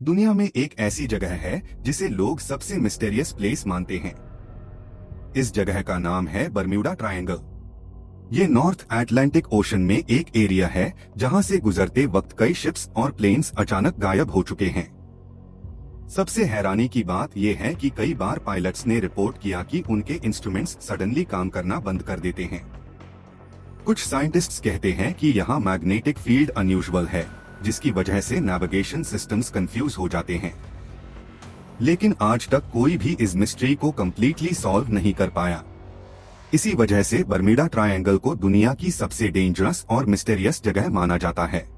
दुनिया में एक ऐसी जगह है जिसे लोग सबसे मिस्टीरियस प्लेस मानते हैं। इस जगह का नाम है बर्म्यूडा ट्रायंगल। ये नॉर्थ अटलांटिक ओशन में एक एरिया है जहां से गुजरते वक्त कई शिप्स और प्लेन्स अचानक गायब हो चुके हैं। सबसे हैरानी की बात यह है कि कई बार पायलट्स ने रिपोर्ट किया कि उनके इंस्ट्रूमेंट्स सडनली काम करना बंद कर देते हैं। कुछ साइंटिस्ट्स कहते हैं कि यहाँ मैग्नेटिक फील्ड अनयूजुअल है, जिसकी वजह से नेविगेशन सिस्टम्स कंफ्यूज हो जाते हैं। लेकिन आज तक कोई भी इस मिस्ट्री को कंप्लीटली सॉल्व नहीं कर पाया। इसी वजह से बर्म्यूडा ट्रायंगल को दुनिया की सबसे डेंजरस और मिस्टीरियस जगह माना जाता है।